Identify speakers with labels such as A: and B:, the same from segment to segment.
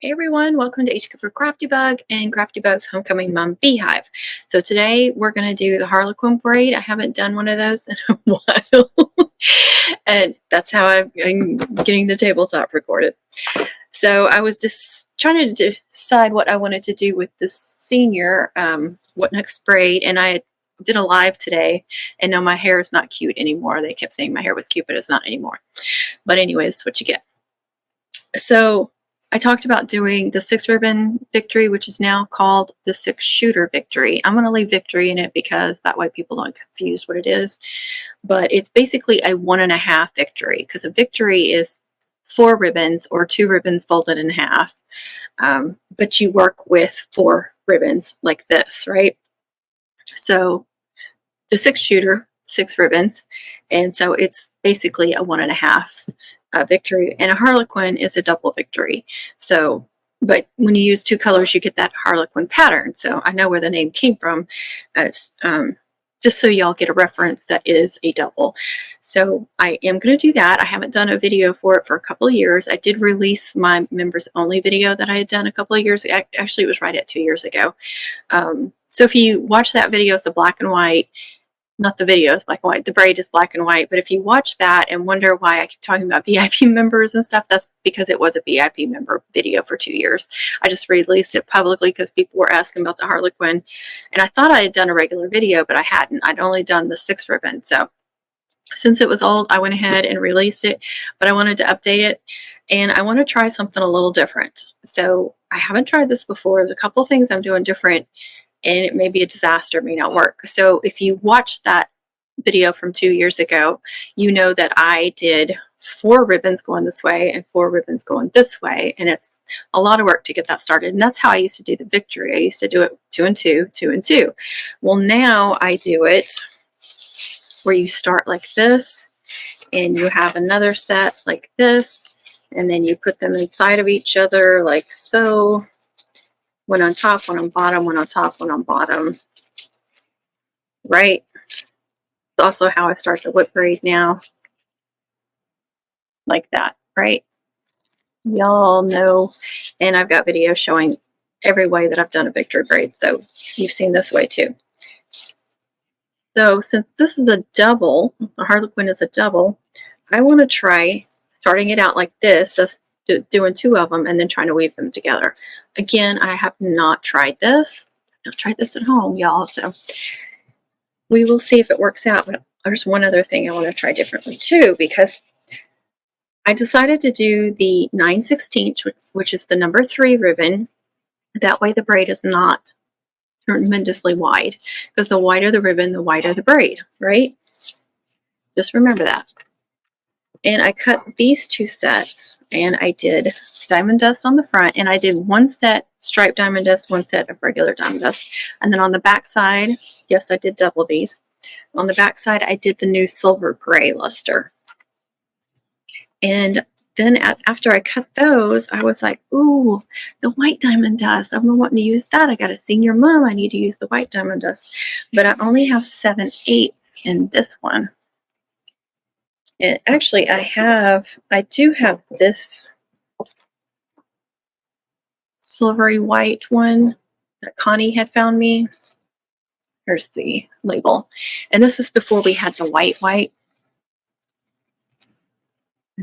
A: Hey everyone, welcome to HQ for Crafty Bug and Crafty Bug's Homecoming Mom Beehive. So today we're going to do the Harlequin braid. I haven't done one of those in a while. And that's how I'm getting the tabletop recorded. So I was just trying to decide what I wanted to do with the senior, what next braid. And I did a live today, and now my hair is not cute anymore. They kept saying my hair was cute, but it's not anymore. But anyways, that's what you get. So I talked about doing the 6-ribbon victory, which is now called the 6-shooter victory. I'm going to leave victory in it because that way people don't confuse what it is. But it's basically a 1.5 victory, because a victory is 4 ribbons or 2 ribbons folded in half. But you work with 4 ribbons like this, right? So the 6-shooter, 6 ribbons. And so it's basically a 1.5 victory, and a harlequin is a double victory. So, but when you use 2 colors, you get that harlequin pattern. So I know where the name came from, as just so y'all get a reference that is a double. So I am going to do that. I haven't done a video for it for a couple of years. I did release my members only video that I had done a couple of years. Actually, it was right at 2 years ago. So if you watch that video, it's the black and white. Not the video is black and white, the braid is black and white. But if you watch that and wonder why I keep talking about VIP members and stuff, that's because it was a VIP member video for 2 years. I just released it publicly because people were asking about the harlequin. And I thought I had done a regular video, but I hadn't. I'd only done the 6 ribbon. So since it was old, I went ahead and released it, but I wanted to update it. And I want to try something a little different. So I haven't tried this before. There's a couple of things I'm doing different, and it may be a disaster, may not work. So if you watch that video from 2 years ago, you know that I did 4 ribbons going this way and 4 ribbons going this way, and it's a lot of work to get that started. And that's how I used to do the victory. I used to do it 2 and 2, 2 and 2. Well, now I do it where you start like this, and you have another set like this, and then you put them inside of each other like so. One on top, one on bottom, one on top, one on bottom. Right? It's also how I start the whip braid now. Like that, right? Y'all know. And I've got videos showing every way that I've done a victory braid. So you've seen this way too. So since this is a double, a harlequin is a double, I want to try starting it out like this. So doing 2 of them and then trying to weave them together. Again, I have not tried this. I've tried this at home, y'all, so we will see if it works out. But there's one other thing I want to try differently too, because I decided to do the 9/16, which is the number 3 ribbon. That way the braid is not tremendously wide, because the wider the ribbon, the wider the braid, right? Just remember that. And I cut these 2 sets, and I did diamond dust on the front, and I did 1 set striped diamond dust, 1 set of regular diamond dust. And then on the back side, yes, I did double these. On the back side, I did the new silver gray luster. And then after I cut those, I was like, ooh, the white diamond dust. I'm wanting to use that. I got a senior mom. I need to use the white diamond dust. But I only have 7/8 in this one. And actually, I do have this silvery white one that Connie had found me. Here's the label. And this is before we had the white. I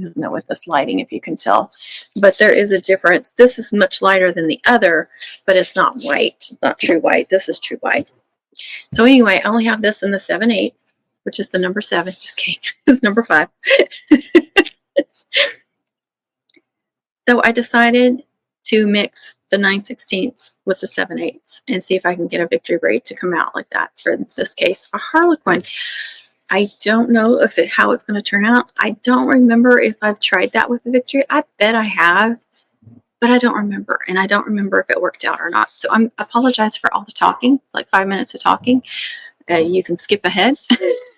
A: don't know with this lighting if you can tell, but there is a difference. This is much lighter than the other, but it's not white, not true white. This is true white. So anyway, I only have this in the 7/8, which is the number 7. Just kidding. It's number 5. So I decided to mix the 9/16 with the 7/8 and see if I can get a victory braid to come out like that. For this case, a harlequin. I don't know how it's going to turn out. I don't remember if I've tried that with the victory. I bet I have, but I don't remember. And I don't remember if it worked out or not. So I apologize for all the talking, like 5 minutes of talking. You can skip ahead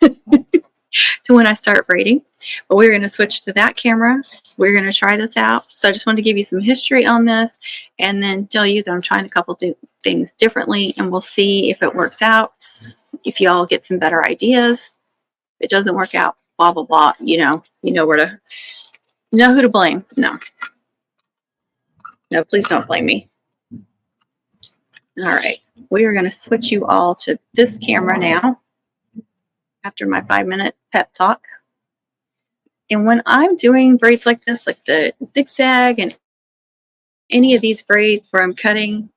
A: to when I start braiding. But we're going to switch to that camera. We're going to try this out. So I just wanted to give you some history on this and then tell you that I'm trying a couple things differently, and we'll see if it works out. If y'all get some better ideas. If it doesn't work out, blah, blah, blah, you know who to blame. No. No, please don't blame me. All right, we are going to switch you all to this camera now after my 5-minute pep talk. And when I'm doing braids like this, like the zigzag and any of these braids where I'm cutting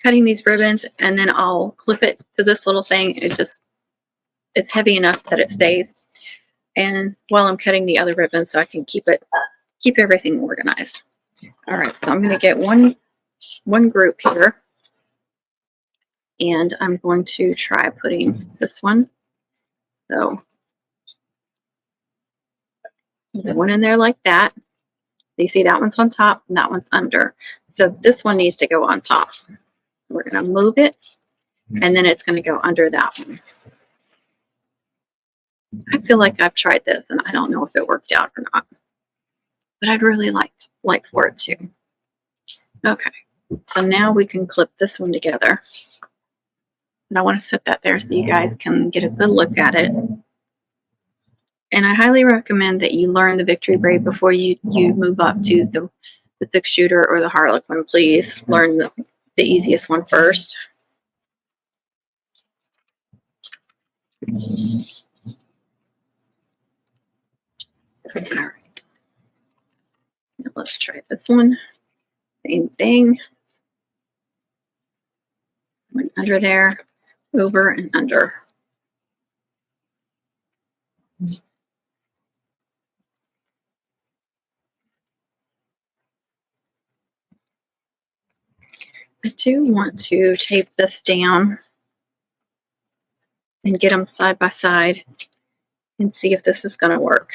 A: these ribbons and then I'll clip it to this little thing, it's heavy enough that it stays. And while I'm cutting the other ribbons so I can keep everything organized. All right, so I'm going to get one group here. And I'm going to try putting this one. So the one in there like that. You see that one's on top and that one's under. So this one needs to go on top. We're going to move it and then it's going to go under that one. I feel like I've tried this and I don't know if it worked out or not, but I'd really like for it to. Okay, so now we can clip this one together. And I want to set that there so you guys can get a good look at it. And I highly recommend that you learn the victory braid before you move up to the 6-shooter or the Harlequin. Please learn the easiest one first. All right. Now let's try this one. Same thing. Went under there, over and under. I do want to tape this down and get them side by side and see if this is going to work.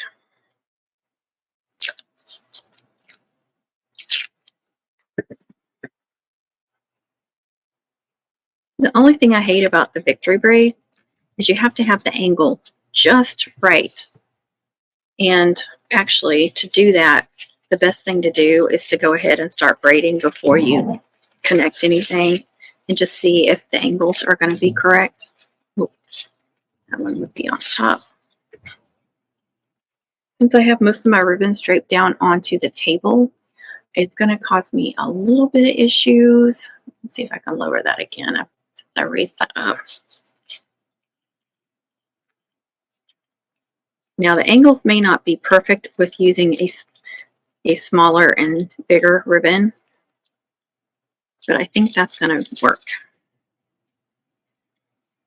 A: The only thing I hate about the victory braid is you have to have the angle just right. And actually, to do that, the best thing to do is to go ahead and start braiding before you connect anything and just see if the angles are going to be correct. Oops. That one would be on top. Since I have most of my ribbons draped down onto the table, it's going to cause me a little bit of issues. Let's see if I can lower that again since I raised that up. Now the angles may not be perfect with using a smaller and bigger ribbon, but I think that's going to work.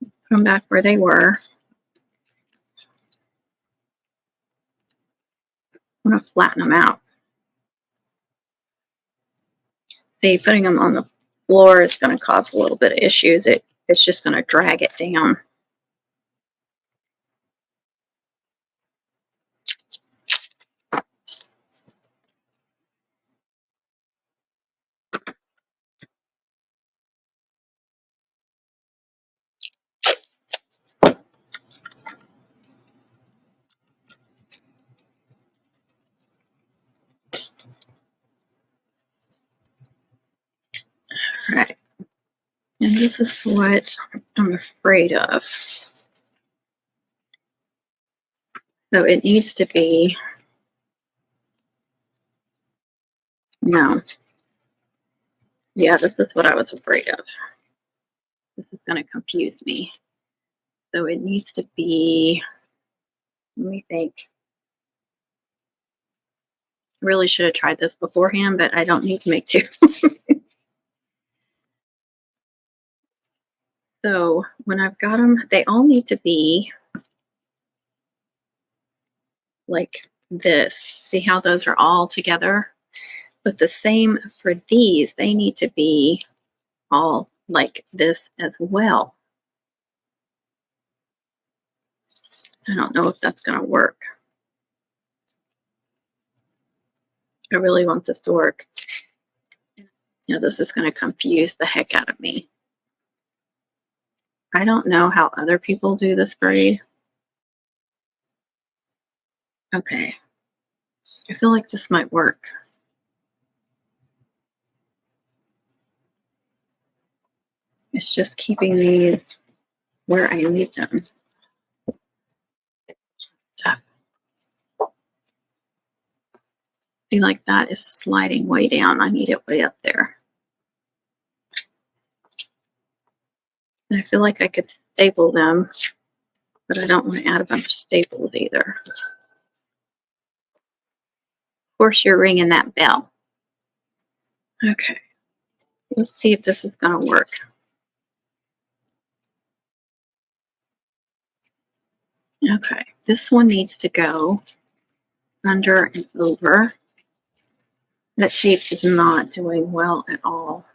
A: Put them back where they were. I'm going to flatten them out. See, putting them on the floor is going to cause a little bit of issues. It's just going to drag it down. All right. And this is what I'm afraid of. So it needs to be, no. Yeah, this is what I was afraid of. This is going to confuse me. So it needs to be, let me think. I really should have tried this beforehand, but I don't need to make two. So when I've got them, they all need to be like this. See how those are all together? But the same for these, they need to be all like this as well. I don't know if that's going to work. I really want this to work. You know, this is going to confuse the heck out of me. I don't know how other people do this braid. Okay. I feel like this might work. It's just keeping these where I need them. feel like that is sliding way down. I need it way up there. And I feel like I could staple them, but I don't want to add a bunch of staples either. Of course, you're ringing that bell. Okay, let's see if this is going to work. Okay, this one needs to go under and over. That shape is not doing well at all.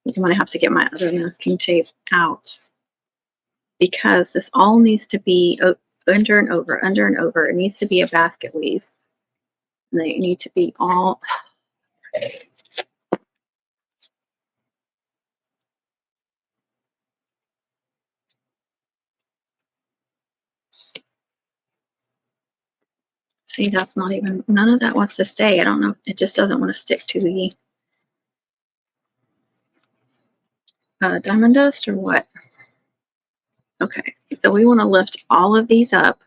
A: I'm going to have to get my other masking tape out because this all needs to be under and over, under and over. It needs to be a basket weave. And they need to be all... See, that's not even... None of that wants to stay. I don't know. It just doesn't want to stick to the diamond dust or what. Okay, so we want to lift all of these up.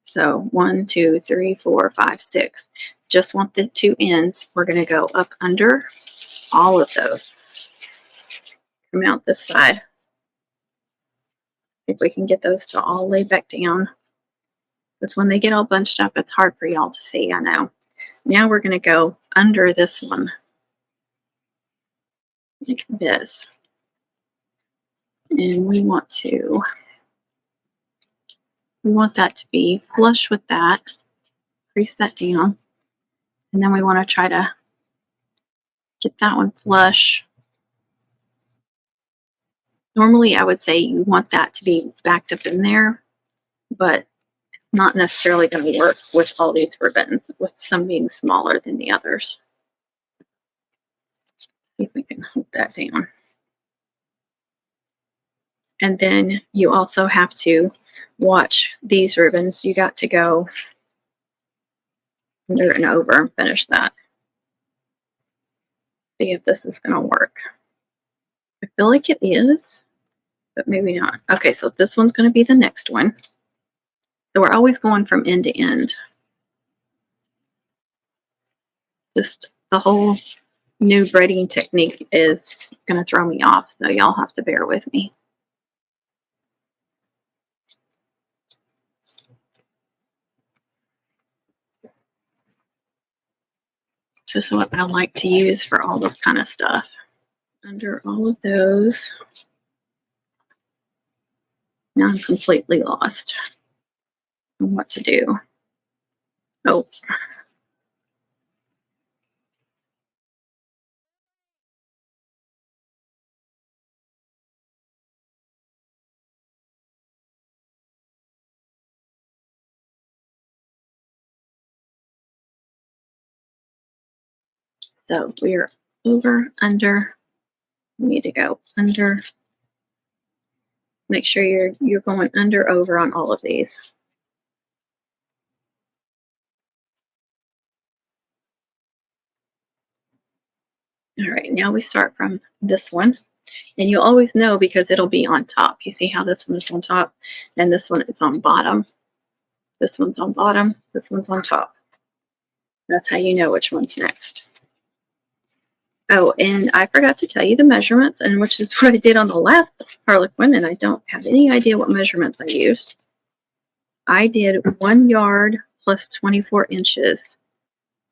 A: So 1, 2, 3, 4, 5, 6. Just want the two ends. We're going to go up under all of those. Come out this side. If we can get those to all lay back down. Because when they get all bunched up, it's hard for y'all to see, I know. Now we're going to go under this one. Like this. And we want that to be flush with that. Crease that down. And then we want to try to get that one flush. Normally, I would say you want that to be backed up in there, but it's not necessarily going to work with all these ribbons, with some being smaller than the others. See if we can hold that down. And then you also have to watch these ribbons. You got to go under and over and finish that. See if this is going to work. I feel like it is, but maybe not. Okay, so this one's going to be the next one. So we're always going from end to end. Just the whole new braiding technique is going to throw me off, so y'all have to bear with me. This is what I like to use for all this kind of stuff. Under all of those. Now I'm completely lost on what to do. Oh. So we're over, under. We need to go under. Make sure you're going under, over on all of these. All right, now we start from this one. And you'll always know because it'll be on top. You see how this one is on top and this one is on bottom. This one's on bottom, this one's on top. That's how you know which one's next. Oh, and I forgot to tell you the measurements, and which is what I did on the last Harlequin, and I don't have any idea what measurements I used. I did 1 yard plus 24 inches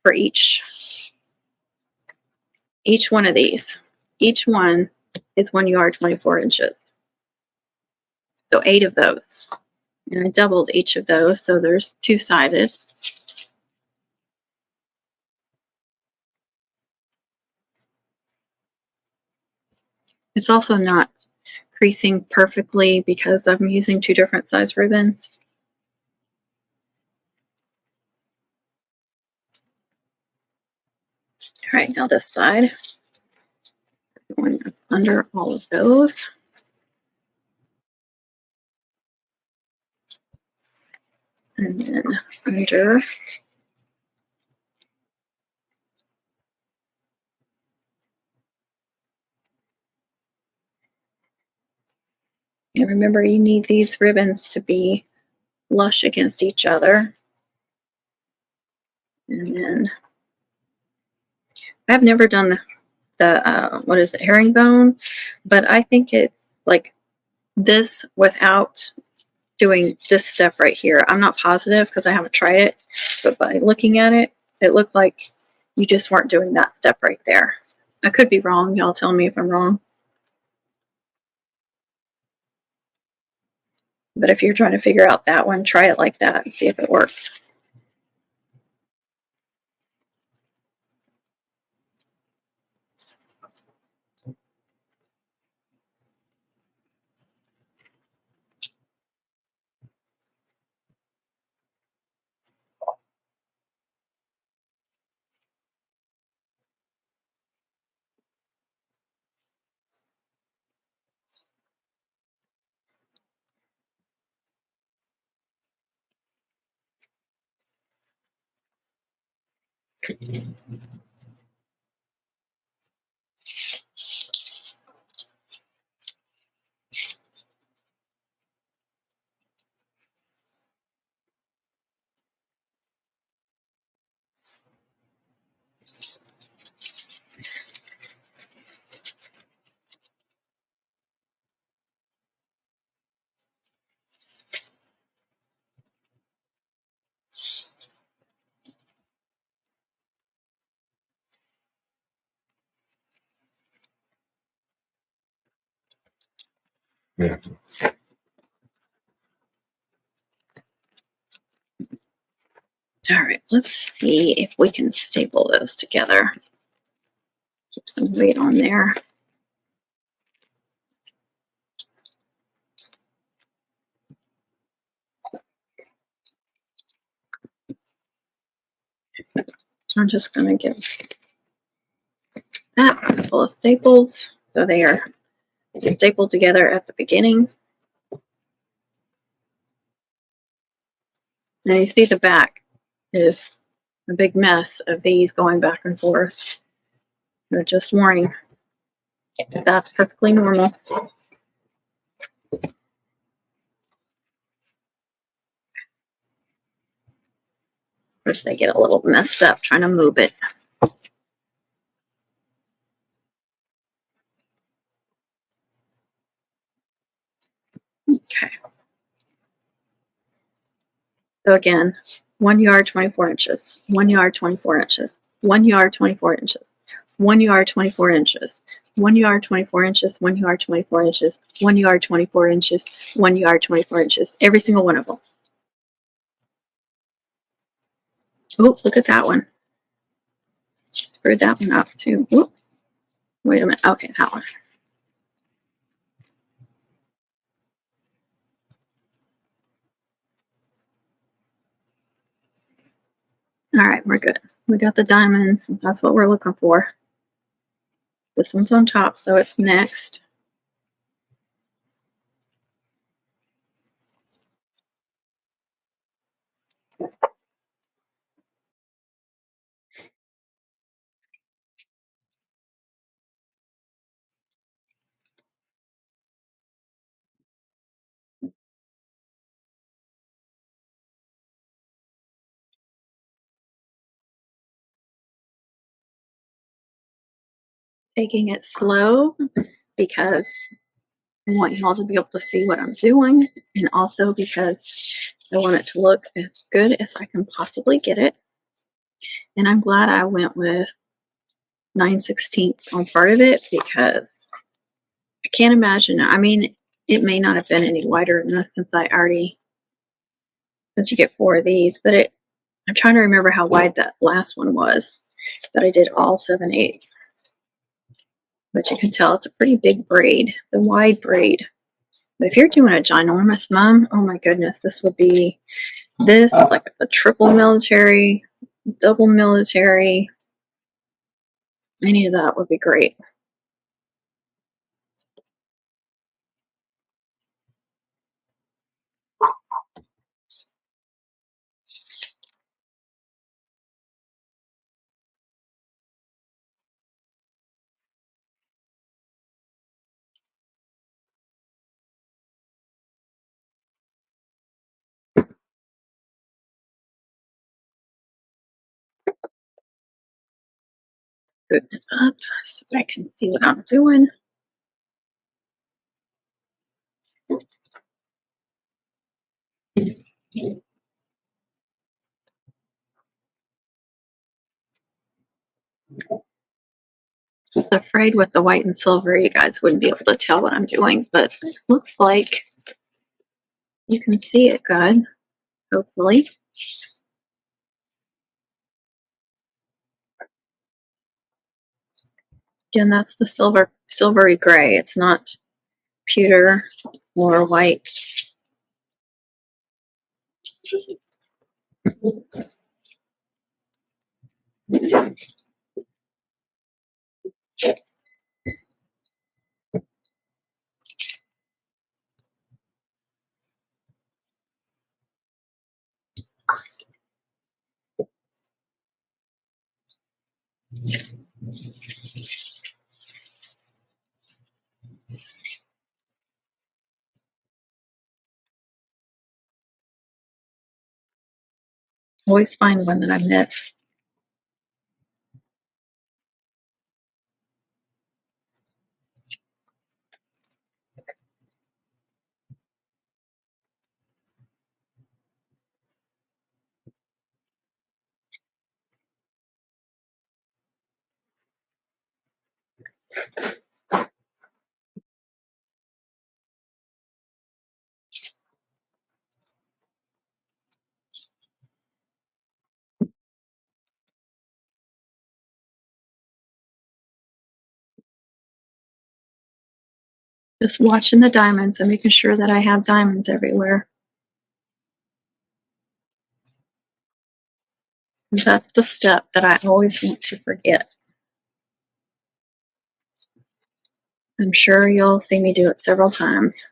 A: for each one of these. Each one is 1 yard, 24 inches. So 8 of those. And I doubled each of those, so there's two-sided. It's also not creasing perfectly because I'm using 2 different size ribbons. All right, now this side. Going under all of those. And then under. And remember, you need these ribbons to be flush against each other. And then I've never done the what is it, herringbone, but I think it's like this without doing this step right here. I'm not positive because I haven't tried it, but by looking at it, it looked like you just weren't doing that step right there. I could be wrong. Y'all tell me if I'm wrong. But if you're trying to figure out that one, try it like that and see if it works. Yeah. All right, let's see if we can staple those together. Keep some weight on there. I'm just going to give that a couple of staples so they are stapled together at the beginning. Now you see the back is a big mess of these going back and forth. They're just warning. That's perfectly normal. First they get a little messed up trying to move it. Okay. So again, 1 yard, 24 inches, 1 yard, 24 inches, 1 yard, 24 inches, 1 yard, 24 inches, 1 yard, 24 inches, 1 yard, 24 inches, 1 yard, 24 inches, 1 yard, 24 inches, every single one of them. Oh, look at that one. Screwed that one up too. Whoop. Wait a minute. Okay, that one. All right, we're good. We got the diamonds. That's what we're looking for. This one's on top, so it's next. Taking it slow because I want y'all to be able to see what I'm doing, and also because I want it to look as good as I can possibly get it. And I'm glad I went with 9/16 on part of it because I can't imagine. I mean, it may not have been any wider than this since you get 4 of these, but I'm trying to remember how wide that last one was that I did all 7/8. But you can tell it's a pretty big braid, the wide braid. But if you're doing a ginormous mum, oh my goodness, this would be this like a triple military, double military. Any of that would be great. Scoot it up so I can see what I'm doing. I was afraid with the white and silver you guys wouldn't be able to tell what I'm doing, but it looks like you can see it good, hopefully. Again, that's the silvery gray. It's not pewter or white. Always find one that I miss. Just watching the diamonds and making sure that I have diamonds everywhere. That's the step that I always want to forget. I'm sure you'll see me do it several times.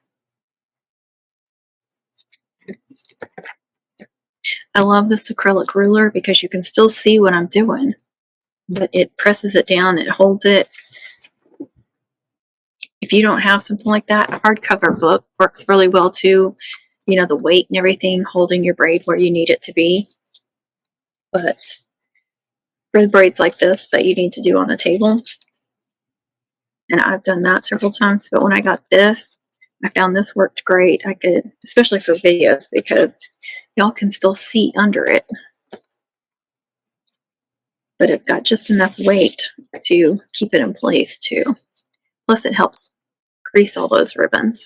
A: I love this acrylic ruler because you can still see what I'm doing, but it presses it down, it holds it. If you don't have something like that, a hardcover book works really well too. You know, the weight and everything, holding your braid where you need it to be. But for braids like this that you need to do on the table, and I've done that several times, but when I got this, I found this worked great. I could, especially for videos, because y'all can still see under it. But it got just enough weight to keep it in place too. Plus it helps crease all those ribbons.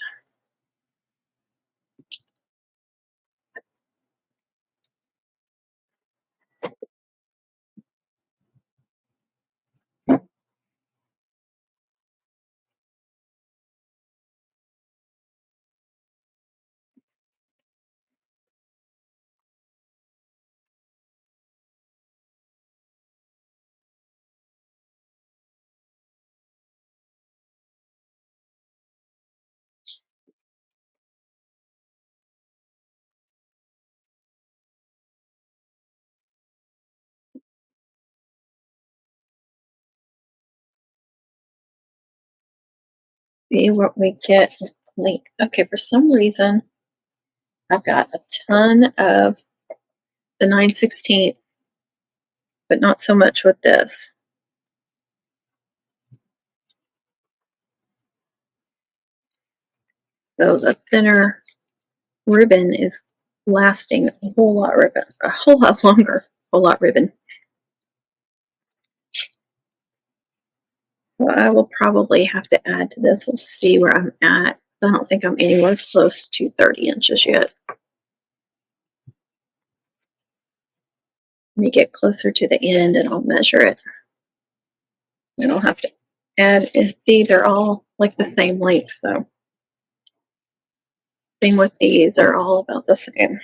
A: See what we get. Okay, for some reason, I've got a ton of the 9/16, but not so much with this. So the thinner ribbon is lasting a whole lot longer, a whole lot ribbon. So I will probably have to add to this. We'll see where I'm at. I don't think I'm anywhere close to 30 inches yet. Let me get closer to the end and I'll measure it. And I'll have to add, and see, they're all like the same length, so same with these, they're all about the same.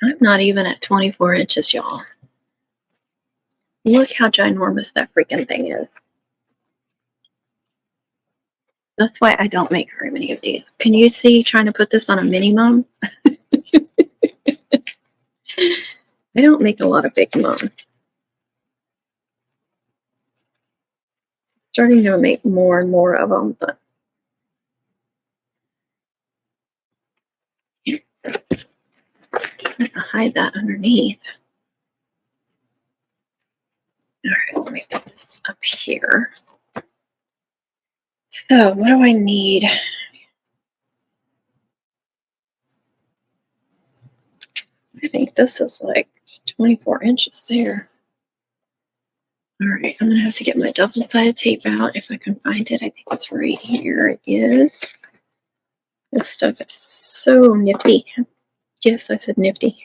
A: I'm not even at 24 inches, y'all. Look how ginormous that freaking thing is. That's why I don't make very many of these. Can you see trying to put this on a minimum? I don't make a lot of big mums. Starting to make more and more of them, but I'm going to hide that underneath. All right, let me put this up here. So what do I need? I think this is like 24 inches there. All right, I'm gonna have to get my double-sided tape out if I can find it. I think it's right here. It is. This stuff is so nifty. Yes, I said nifty.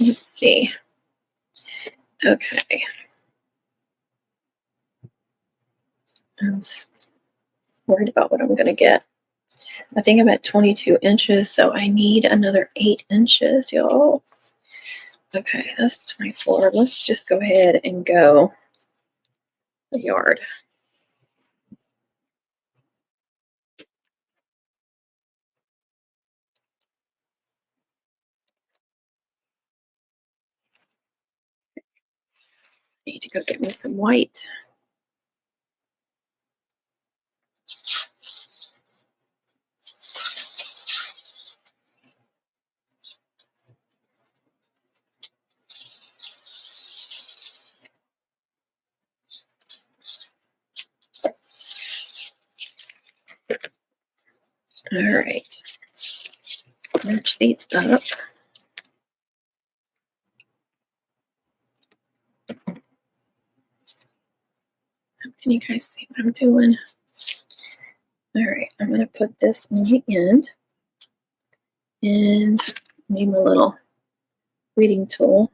A: Let's see. Okay. I'm worried about what I'm gonna get. I think I'm at 22 inches, so I need another 8 inches, y'all. Okay, that's 24. Let's just go ahead and go a yard. Need to go get me some white. All right. Match these up. How can you guys see what I'm doing? All right, I'm going to put this on the end and need my little weeding tool.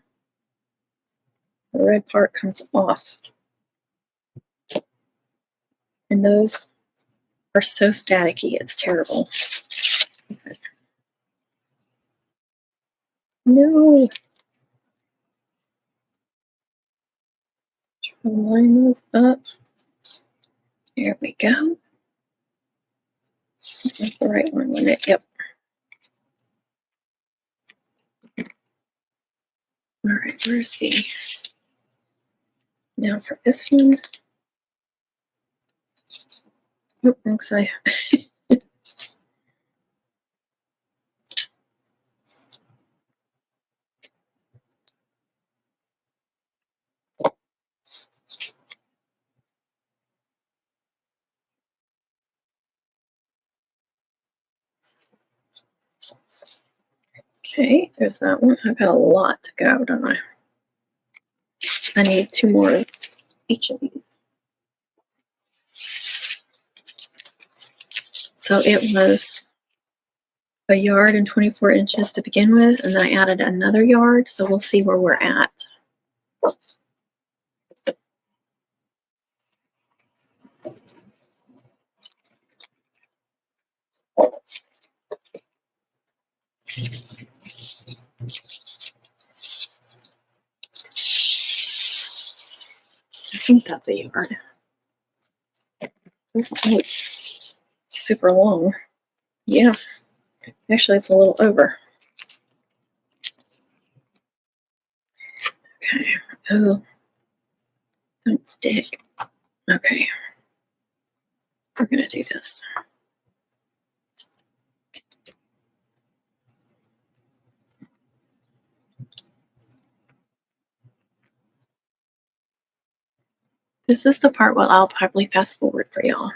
A: The red part comes off. And those are so staticky, it's terrible. No. Try to line those up. There we go. That's the right one, wasn't it? Yep. All right, where's the... Now for this one. Oh, wrong side. Okay, there's that one. I've got a lot to go, don't I? I need 2 more of each of these. So it was a yard and 24 inches to begin with, and then I added another yard, so we'll see where we're at. I think that's a yard. It's super long. Yeah, actually it's a little over. Okay. Oh, don't stick. Okay. We're gonna do this. This is the part where I'll probably fast forward for y'all.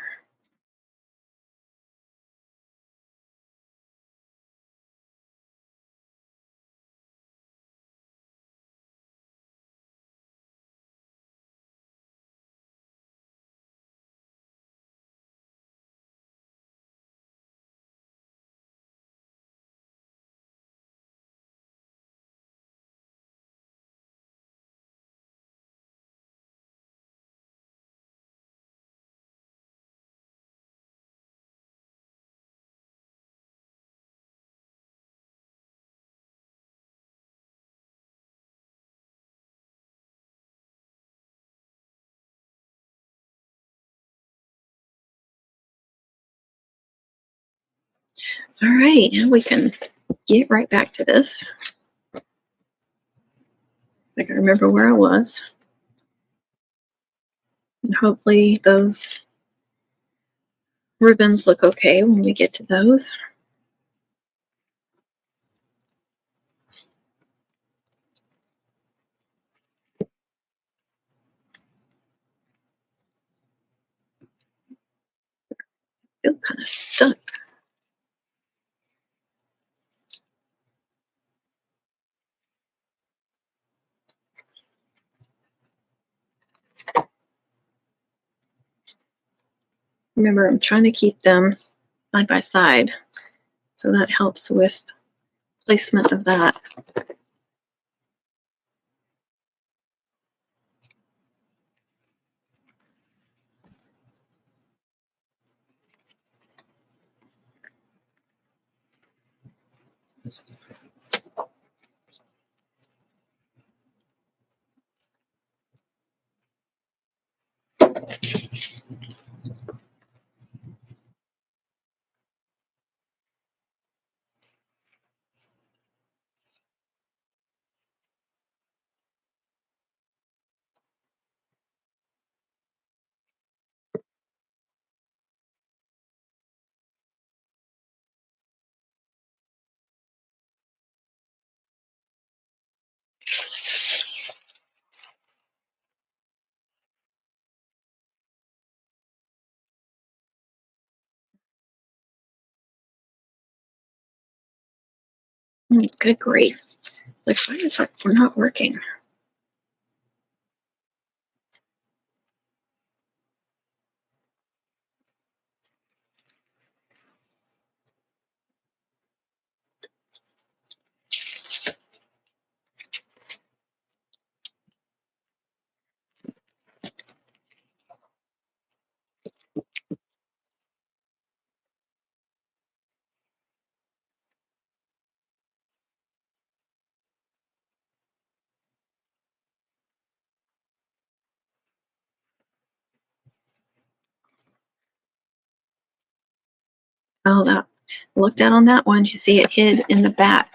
A: All right, now we can get right back to this. I can remember where I was. And hopefully those ribbons look okay when we get to those. I feel kind of stuck. Remember, I'm trying to keep them side by side, so that helps with placement of that. Good grief. Like, why is that not working? Oh, that look down on that one. You see it hid in the back.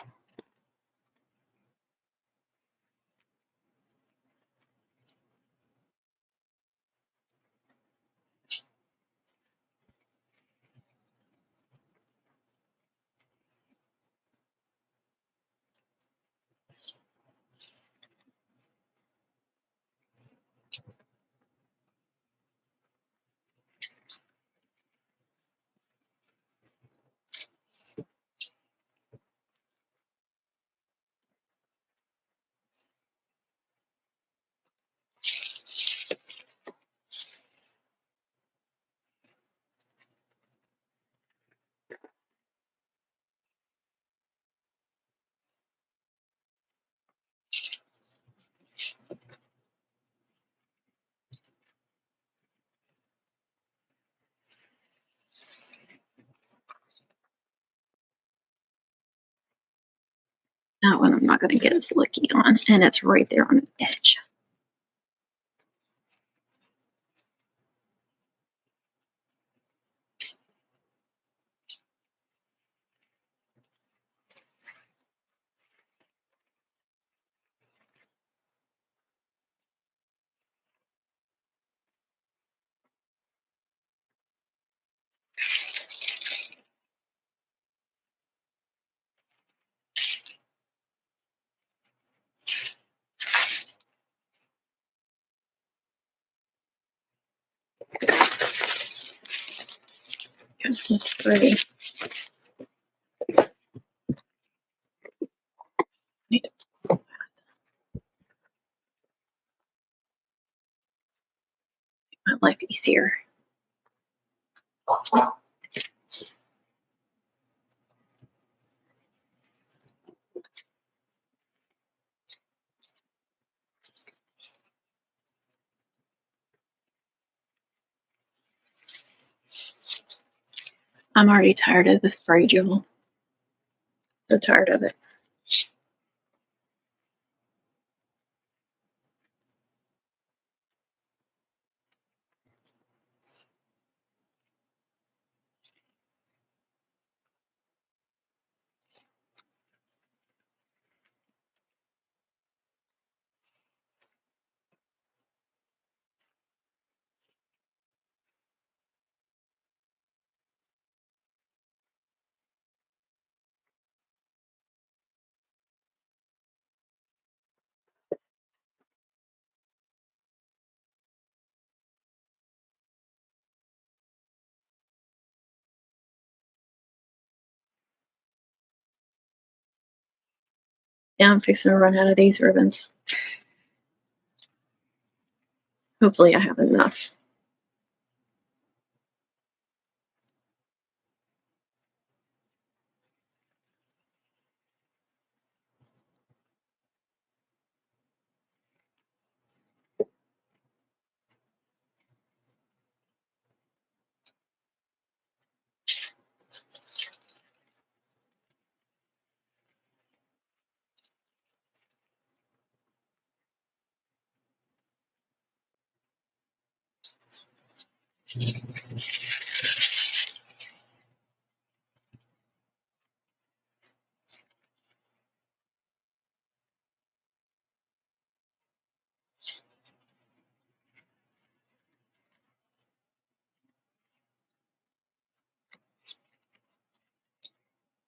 A: That one I'm not going to get as lucky on, and it's right there on the edge. It's pretty. Make my life easier. I'm already tired of this spray jewel. So tired of it. Now I'm fixing to run out of these ribbons. Hopefully I have enough.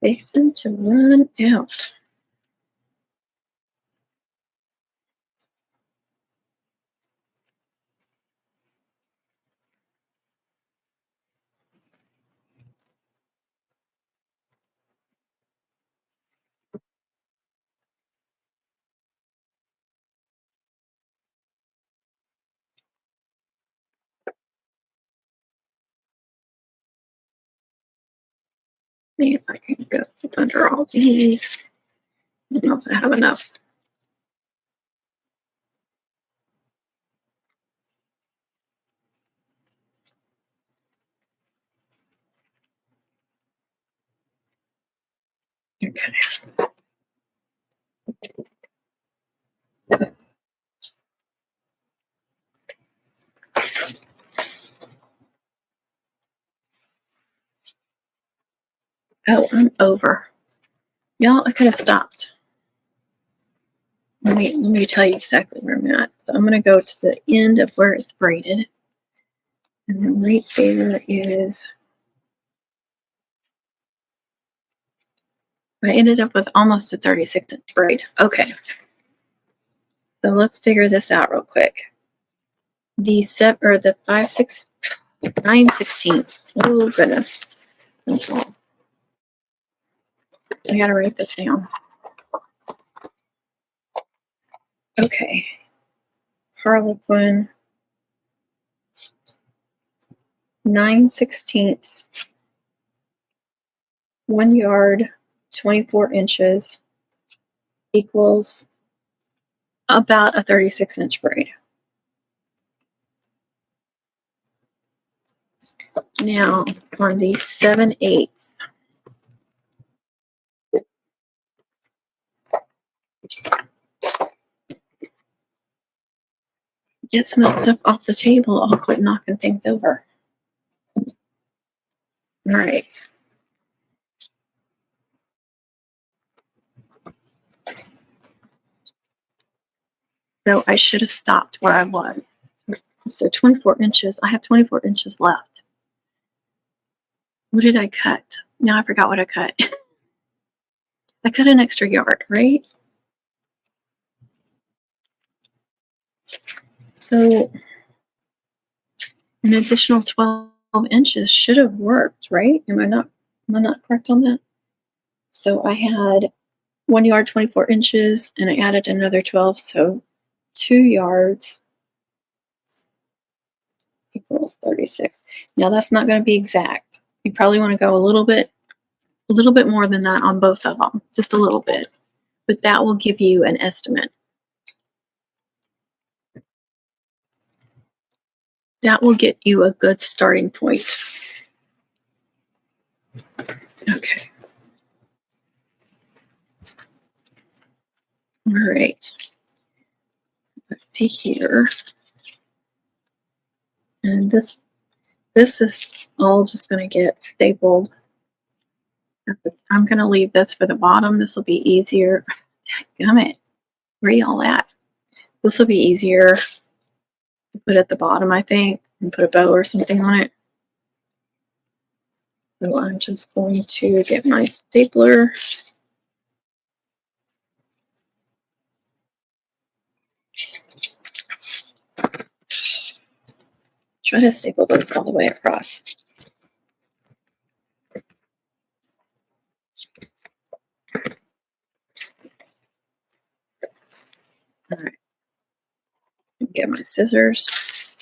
A: Fixing to run out. Maybe I can go under all these. I don't know if I have enough. Okay. Oh, I'm over. Y'all, I could have stopped. Let me tell you exactly where I'm at. So I'm going to go to the end of where it's braided. And then right there is, I ended up with almost a 36-inch braid. Okay. So let's figure this out real quick. The 9/16. Oh goodness. Okay. I gotta write this down. Okay. Harlequin 9/16, 1 yard, 24 inches equals about a 36-inch braid. Now on the 7/8, get some of the stuff off the table. I'll quit knocking things over. All right. So I should have stopped where I was. So 24 inches. I have 24 inches left. What did I cut? Now I forgot what I cut. I cut an extra yard, right? So an additional 12 inches should have worked, right? Am I not correct on that? So I had 1 yard, 24 inches, and I added another 12, so 2 yards equals 36. Now that's not going to be exact. You probably want to go a little bit more than that on both of them, just a little bit. But that will give you an estimate. That will get you a good starting point. Okay. All right. Let's see here. And this is all just going to get stapled. I'm going to leave this for the bottom. This will be easier. Gummit. Where y'all at? This will be easier to put at the bottom, I think, and put a bow or something on it. So I'm just going to get my stapler. Try to staple those all the way across. All right. Get my scissors.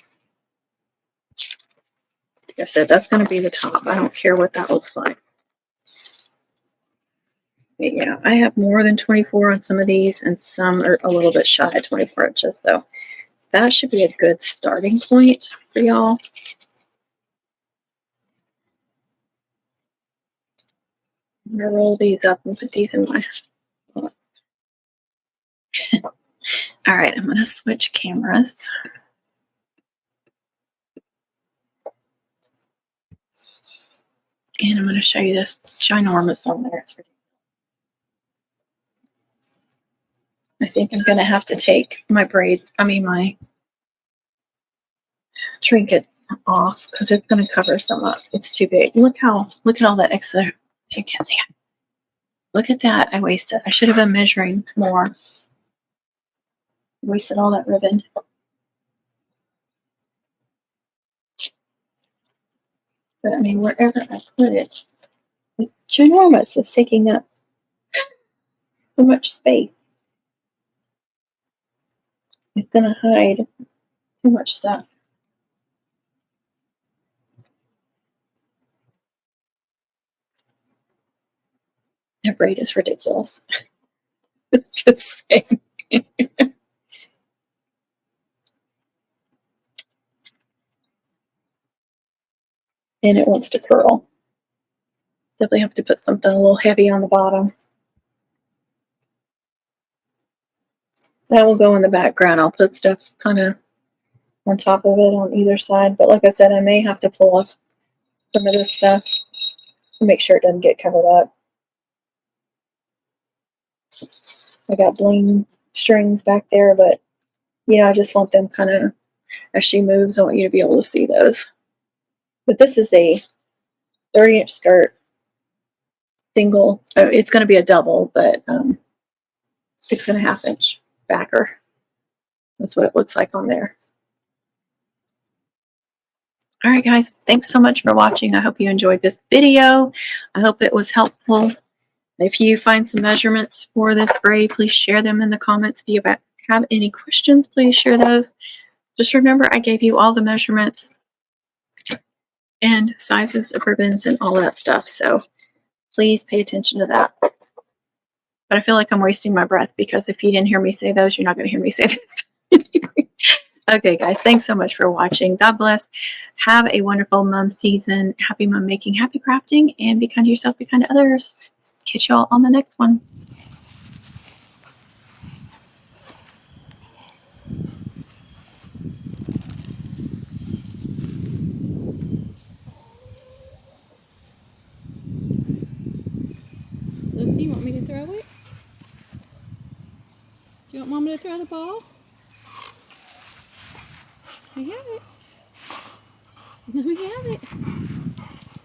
A: Like I said, that's going to be the top. I don't care what that looks like. But yeah, I have more than 24 on some of these, and some are a little bit shy of 24 inches. So that should be a good starting point for y'all. I'm going to roll these up and put these in my box. All right, I'm going to switch cameras. And I'm going to show you this ginormous on there. I think I'm going to have to take my braids, my trinket off because it's going to cover some up. It's too big. Look at all that extra. You can't see it. Look at that. I wasted. I should have been measuring more. Wasted all that ribbon. But I mean, wherever I put it, it's ginormous. It's taking up so much space. It's going to hide too much stuff. That braid is ridiculous. Just saying. And it wants to curl. Definitely have to put something a little heavy on the bottom. That will go in the background. I'll put stuff kind of on top of it on either side. But like I said, I may have to pull off some of this stuff to make sure it doesn't get covered up. I got bling strings back there, but I just want them kind of, as she moves, I want you to be able to see those. But this is a 30-inch skirt, single. Oh, it's going to be a double, but 6.5-inch backer. That's what it looks like on there. All right, guys, thanks so much for watching. I hope you enjoyed this video. I hope it was helpful. If you find some measurements for this braid, please share them in the comments. If you have any questions, please share those. Just remember, I gave you all the measurements and sizes of ribbons and all that stuff. So please pay attention to that. But I feel like I'm wasting my breath because if you didn't hear me say those, you're not going to hear me say this. Okay, guys, thanks so much for watching. God bless. Have a wonderful mom season. Happy mom making, happy crafting, and be kind to yourself, be kind to others. Catch y'all on the next one.
B: Lucy, you want me to throw it? Do you want Mama to throw the ball? Let me have it. Let me have it.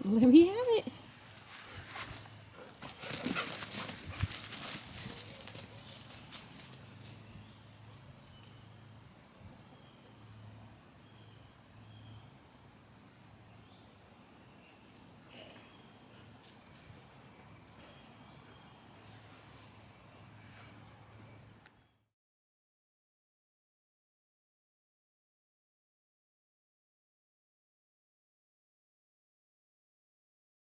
B: Let me have it.